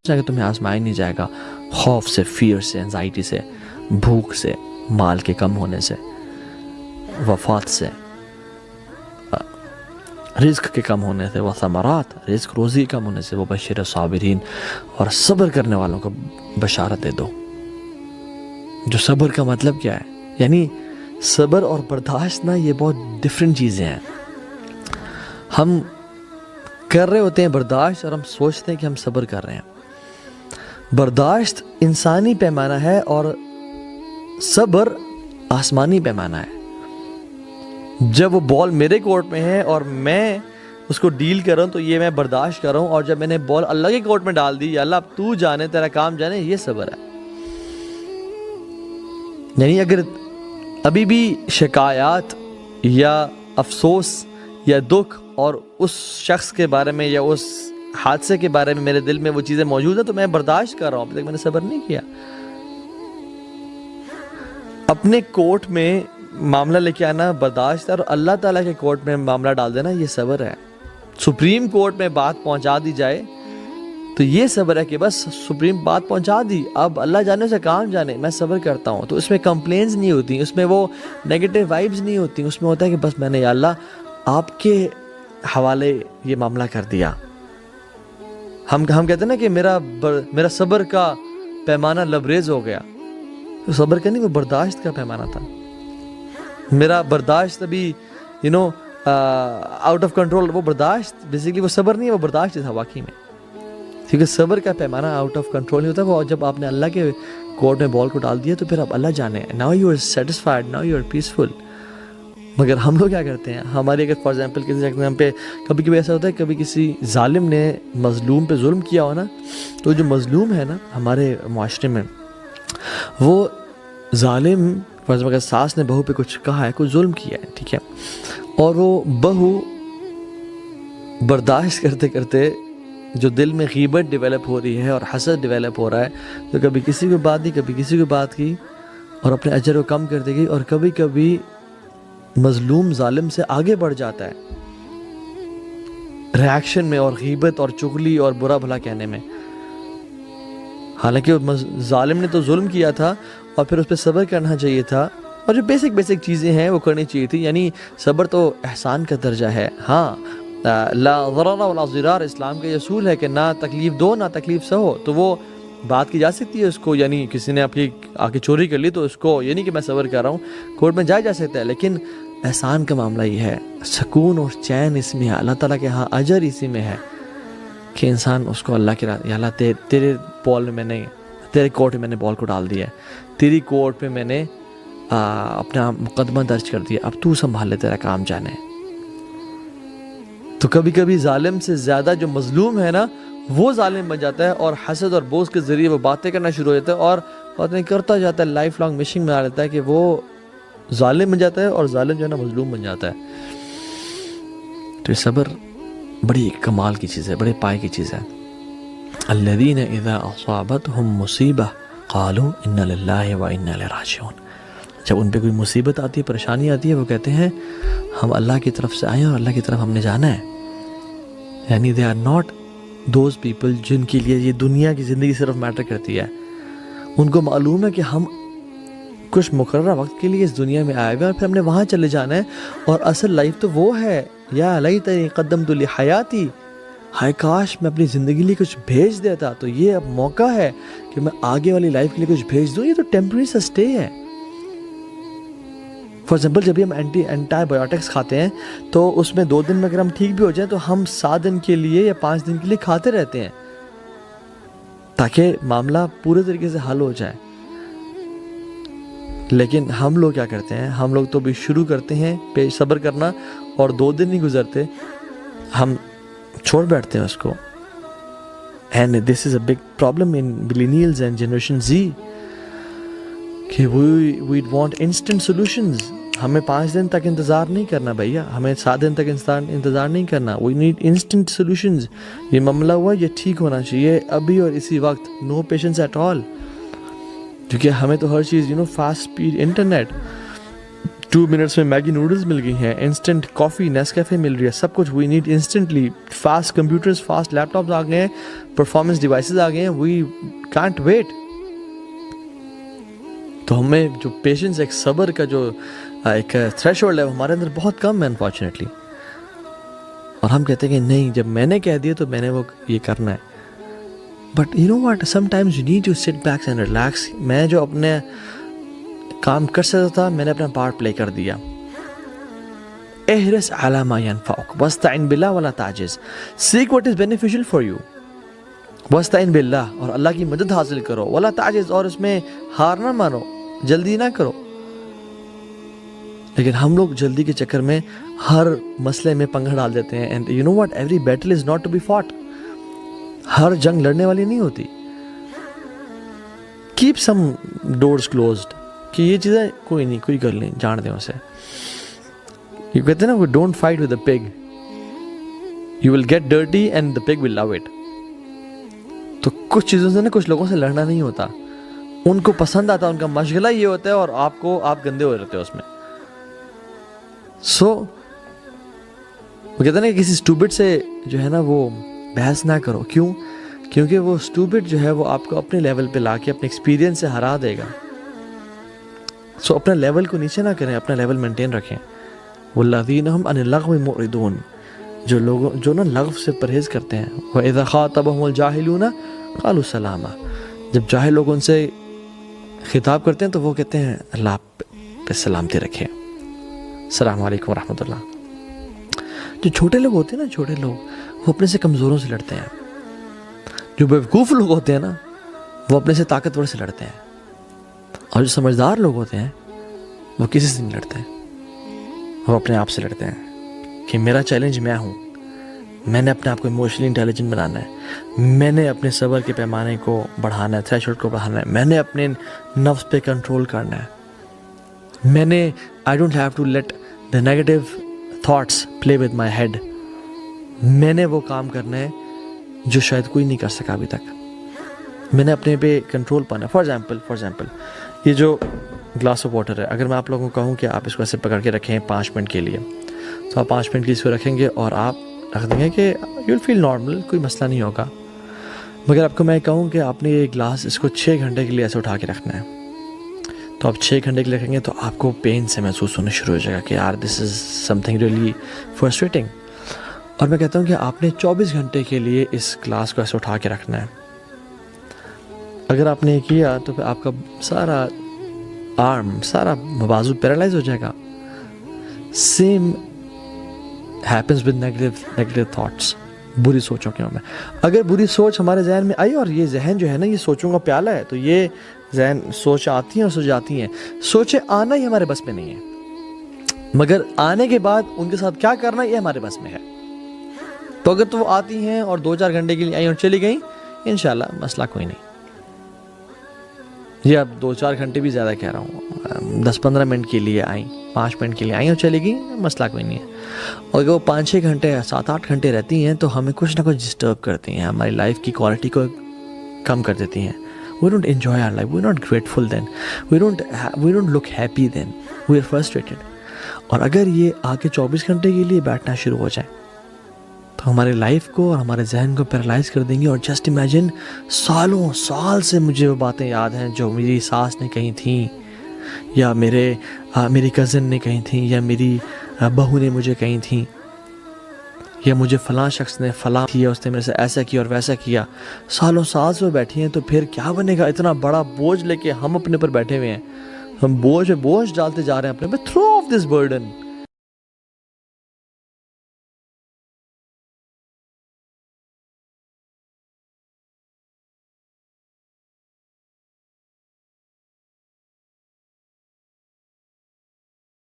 کہ تمہیں آزمایا نہیں جائے گا خوف سے، فیئر سے، انزائٹی سے، بھوک سے، مال کے کم ہونے سے، وفات سے، رزق کے کم ہونے سے، وہ ثمرات، رزق روزی کم ہونے سے، وہ بشیر صابرین، اور صبر کرنے والوں کو بشارت دے دو۔ جو صبر کا مطلب کیا ہے؟ یعنی صبر اور برداشت نا، یہ بہت ڈفرینٹ چیزیں ہیں۔ ہم کر رہے ہوتے ہیں برداشت اور ہم سوچتے ہیں کہ ہم صبر کر رہے ہیں۔ برداشت انسانی پیمانہ ہے اور صبر آسمانی پیمانہ ہے۔ جب وہ بال میرے کورٹ میں ہے اور میں اس کو ڈیل کر رہا ہوں تو یہ میں برداشت کر رہا ہوں، اور جب میں نے بال اللہ کے کورٹ میں ڈال دی، یا اللہ اب تو جانے، تیرا کام جانے، یہ صبر ہے۔ یعنی اگر ابھی بھی شکایات یا افسوس یا دکھ اور اس شخص کے بارے میں یا اس حادثے کے بارے میں میرے دل میں وہ چیزیں موجود ہیں تو میں برداشت کر رہا ہوں، ابھی تک میں نے صبر نہیں کیا۔ اپنے کورٹ میں معاملہ لے کے آنا برداشت ہے، اور اللہ تعالیٰ کے کورٹ میں معاملہ ڈال دینا یہ صبر ہے۔ سپریم کورٹ میں بات پہنچا دی جائے تو یہ صبر ہے کہ بس سپریم بات پہنچا دی، اب اللہ جانے سے کام جانے، میں صبر کرتا ہوں۔ تو اس میں کمپلینز نہیں ہوتی، اس میں وہ نیگیٹو وائبز نہیں ہوتی، اس میں ہوتا ہے کہ بس میں نے یا اللہ آپ کے حوالے یہ معاملہ کر دیا۔ ہم کہتے ہیں نا کہ میرا صبر کا پیمانہ لبریز ہو گیا، تو صبر کا نہیں، وہ برداشت کا پیمانہ تھا۔ میرا برداشت ابھی آؤٹ آف کنٹرول، وہ برداشت بیسیکلی وہ صبر نہیں ہے، وہ برداشت تھا واقعی میں، کیونکہ صبر کا پیمانہ آؤٹ آف کنٹرول نہیں ہوتا۔ وہ جب آپ نے اللہ کے کورٹ میں بال کو ڈال دیا تو پھر اب اللہ جانے، now you are satisfied, now you are peaceful. مگر ہم لوگ کیا کرتے ہیں، ہماری اگر فار ایگزامپل کسی ایگزام پہ کبھی کبھی ایسا ہوتا ہے، کبھی کسی ظالم نے مظلوم پہ ظلم کیا ہو نا، تو جو مظلوم ہے نا ہمارے معاشرے میں، وہ ظالم فار ایگزامپل اگر ساس نے بہو پہ کچھ کہا ہے، کچھ ظلم کیا ہے، ٹھیک ہے، اور وہ بہو برداشت کرتے کرتے جو دل میں غیبت ڈیولپ ہو رہی ہے اور حسد ڈیولپ ہو رہا ہے، تو کبھی کسی کو بات دی، کبھی کسی کو بات کی، اور اپنے اجر کو کم کرتے گئی، اور کبھی کبھی مظلوم ظالم سے آگے بڑھ جاتا ہے ریاکشن میں، اور غیبت اور چغلی اور برا بھلا کہنے میں۔ حالانکہ ظالم نے تو ظلم کیا تھا اور پھر اس پہ صبر کرنا چاہیے تھا، اور جو بیسک چیزیں ہیں وہ کرنی چاہیے تھی۔ یعنی صبر تو احسان کا درجہ ہے۔ ہاں، لا ضرر ولا ضرار، اسلام کا یہ اصول ہے کہ نہ تکلیف دو نہ تکلیف سہو، تو وہ بات کی جا سکتی ہے اس کو، یعنی کسی نے آپ کی آ کے چوری کر لی تو اس کو یہ نہیں کہ میں صبر کر رہا ہوں، کورٹ میں جایا جا سکتا ہے، لیکن احسان کا معاملہ یہ ہے، سکون اور چین اس میں ہے، اللہ تعالیٰ کے ہاں اجر اسی میں ہے کہ انسان اس کو اللہ کے یا اللہ تیرے بال میں نے، تیرے کورٹ میں میں نے بال کو ڈال دیا ہے، تیری کورٹ میں میں نے اپنا مقدمہ درج کر دیا، اب تو سنبھال لے، تیرا کام جانے۔ تو کبھی کبھی ظالم سے زیادہ جو مظلوم ہے نا، وہ ظالم بن جاتا ہے، اور حسد اور بغض کے ذریعے وہ باتیں کرنا شروع ہو جاتا ہے، اور باتیں کرتا جاتا ہے، لائف لانگ مشنگ بنا لیتا ہے کہ وہ ظالم بن جاتا ہے، اور ظالم جو ہے نا مظلوم بن جاتا ہے۔ تو یہ صبر بڑی کمال کی چیز ہے، بڑے پائے کی چیز ہے۔ الذین اذا اصابتهم مصیبہ قالوا ان للہ وانا الیہ راجعون۔ جب ان پہ کوئی مصیبت آتی ہے، پریشانی آتی ہے، وہ کہتے ہیں ہم اللہ کی طرف سے آئے ہیں اور اللہ کی طرف ہم نے جانا ہے۔ یعنی they are not those people جن کے لیے یہ دنیا کی زندگی صرف میٹر کرتی ہے۔ ان کو معلوم ہے کہ ہم کچھ مقررہ وقت کے لیے اس دنیا میں آئے ہوئے ہیں، اور پھر ہم نے وہاں چلے جانا ہے، اور اصل لائف تو وہ ہے، یا لیتنی قدمت لحیاتی، ہائے کاش میں اپنی زندگی لیے کچھ بھیج دیتا، تو یہ اب موقع ہے کہ میں آگے والی لائف کے لیے کچھ بھیج دوں۔ یہ تو ٹیمپریری سا اسٹے ہے۔ فار ایگزامپل جب بھی ہم اینٹی بایوٹکس کھاتے ہیں تو اس میں 2 دن میں اگر ہم ٹھیک بھی ہو جائیں تو ہم 7 دن کے لیے یا 5 دن کے لیے کھاتے رہتے ہیں تاکہ معاملہ پورے طریقے سے حل ہو جائے۔ لیکن ہم لوگ کیا کرتے ہیں، ہم لوگ تو بھی شروع کرتے ہیں صبر کرنا، اور 2 دن نہیں گزرتے ہم چھوڑ بیٹھتے ہیں اس کو۔ And this is a big problem in millennials and generation Z کہ وی وانٹ انسٹنٹ سولوشنز۔ ہمیں 5 دن تک انتظار نہیں کرنا بھیا، ہمیں 7 دن تک انتظار نہیں کرنا، وی نیڈ انسٹنٹ سولوشنز۔ یہ معاملہ ہوا، یہ ٹھیک ہونا چاہیے ابھی اور اسی وقت، نو پیشنس ایٹ آل، کیونکہ ہمیں تو ہر چیز فاسٹ اسپیڈ انٹرنیٹ 2 منٹس میں میگی نوڈلس مل گئی ہیں, انسٹنٹ کافی نیسکیفے مل رہی ہے, سب کچھ we need instantly. Fast computers, fast laptops آ گئے ہیں, پرفارمنس ڈیوائسز آ گئے ہیں, وی کانٹ ویٹ. تو ہمیں جو پیشنس, ایک صبر کا جو ایک تھریش ہولڈ ہے, وہ ہمارے اندر بہت کم ہے انفارچونیٹلی. اور ہم کہتے ہیں کہ نہیں, جب میں نے کہہ دیا تو میں نے وہ یہ کرنا ہے. But you know what, sometimes you need to sit back and relax. میں جو اپنے کام کر سکتا تھا, میں نے اپنا پارٹ پلے کر دیا. احرص علی ما ینفعک واستعن باللہ ولا تعجز. Seek what is beneficial for you واستعن باللہ, اور اللہ کی مدد حاصل کرو. ولا تعجز, اور اس میں ہار نہ مانو, جلدی نہ کرو. لیکن ہم لوگ جلدی کے چکر میں ہر مسئلے میں پنگا ڈال دیتے ہیں. And you know what, every battle is not to be fought. ہر جنگ لڑنے والی نہیں ہوتی. کیپ سم ڈورز کلوزڈ, کہ یہ چیزیں کوئی نہیں, کوئی کر لیں, جان دیں اسے. یہ کہتے ہیں نا, don't fight with a pig, you will get dirty and the pig will love it. تو کچھ چیزوں سے نا, کچھ لوگوں سے لڑنا نہیں ہوتا, ان کو پسند آتا, ان کا مشغلہ یہ ہوتا ہے, اور آپ گندے ہو رہتے ہو اس میں. سو وہ کہتے ہیں نا کہ کسی اسٹوپڈ سے جو ہے نا وہ بحث نہ کرو. کیوں؟ کیونکہ وہ اسٹوپڈ جو ہے وہ آپ کو اپنے لیول پہ لا کے اپنے ایکسپیرینس سے ہرا دے گا. سو اپنا لیول کو نیچے نہ کریں, اپنا لیول مینٹین رکھیں. والذین هم عن اللغو معرضون, جو نا لغو سے پرہیز کرتے ہیں. وَإِذَا خَاطَبَهُمُ الْجَاهِلُونَ قَالُوا سَلَامًا, جب جاہل لوگ ان سے خطاب کرتے ہیں تو وہ کہتے ہیں اللہ پہ سلامتی رکھے, السلام علیکم ورحمۃ اللہ. جو چھوٹے لوگ ہوتے ہیں نا, چھوٹے لوگ وہ اپنے سے کمزوروں سے لڑتے ہیں. جو بیوقوف لوگ ہوتے ہیں نا, وہ اپنے سے طاقتور سے لڑتے ہیں. اور جو سمجھدار لوگ ہوتے ہیں وہ کسی سے نہیں لڑتے ہیں, وہ اپنے آپ سے لڑتے ہیں کہ میرا چیلنج میں ہوں, میں نے اپنے آپ کو ایموشنلی انٹیلیجنٹ بنانا ہے, میں نے اپنے صبر کے پیمانے کو بڑھانا ہے, تھریش ہولڈ کو بڑھانا ہے, میں نے اپنے نفس پہ کنٹرول کرنا ہے, میں نے I don't have to let the negative thoughts play with my head. میں نے وہ کام کرنا ہے جو شاید کوئی نہیں کر سکا ابھی تک. میں نے اپنے پہ کنٹرول پانا ہے. فار ایگزامپل یہ جو گلاس آف واٹر ہے, اگر میں آپ لوگوں کو کہوں کہ آپ اس کو ایسے پکڑ کے رکھیں 5 منٹ کے لیے, تو آپ 5 منٹ کے لیے اس کو رکھیں گے اور آپ رکھ دیں گے کہ یو ول فیل نارمل, کوئی مسئلہ نہیں ہوگا. مگر آپ کو میں کہوں کہ آپ نے یہ گلاس اس کو 6 گھنٹے کے لیے ایسے اٹھا کے رکھنا ہے, تو آپ 6 گھنٹے کے لیے رکھیں گے تو آپ کو پین سے محسوس ہونا شروع ہو جائے گا کہ یار دس از سم تھنگ ریئلی فرسٹریٹنگ. اور میں کہتا ہوں کہ آپ نے 24 گھنٹے کے لیے اس گلاس کو ایسے اٹھا کے رکھنا ہے. اگر آپ نے یہ کیا تو پھر آپ کا سارا آرم, سارا بازو پیرالائز ہو جائے گا. Same happens with negative thoughts, بری سوچوں کے میں. اگر بری سوچ ہمارے ذہن میں آئی, اور یہ ذہن جو ہے نا یہ سوچوں کا پیالہ ہے, تو یہ ذہن سوچ آتی ہیں اور سوچ جاتی ہیں. سوچیں آنا ہی ہمارے بس میں نہیں ہے, مگر آنے کے بعد ان کے ساتھ کیا کرنا یہ ہمارے بس میں ہے. تو اگر تو وہ آتی ہیں اور 2-4 گھنٹے کے لیے آئیں اور چلی گئیں, انشاءاللہ مسئلہ کوئی نہیں. یہ اب 2-4 گھنٹے بھی زیادہ کہہ رہا ہوں, 10-15 منٹ کے لیے آئیں, 5 منٹ کے لیے آئیں اور چلی گئیں, مسئلہ کوئی نہیں ہے. اور اگر وہ 5-6 گھنٹے 7-8 گھنٹے رہتی ہیں تو ہمیں کچھ نہ کچھ ڈسٹرب کرتی ہیں, ہماری لائف کی کوالٹی کو کم کر دیتی ہیں. We don't enjoy our life, we're not grateful then, we don't look happy then, we're frustrated. اور اگر یہ آ کے 24 گھنٹے کے لیے بیٹھنا شروع ہو جائیں تو ہمارے لائف کو اور ہمارے ذہن کو پیرالائز کر دیں گے. اور جسٹ امیجن, سالوں سال سے مجھے وہ باتیں یاد ہیں جو میری ساس نے کہی تھیں, یا میری کزن نے کہی تھیں, یا میری بہو نے مجھے کہی تھیں, یا مجھے فلاں شخص نے فلاں کیا, اس نے میرے سے ایسا کیا اور ویسا کیا. سالوں سال سے وہ بیٹھی ہیں, تو پھر کیا بنے گا؟ اتنا بڑا بوجھ لے کے ہم اپنے پر بیٹھے ہوئے ہیں, ہم بوجھ ڈالتے جا رہے ہیں اپنے پہ. Through of this burden,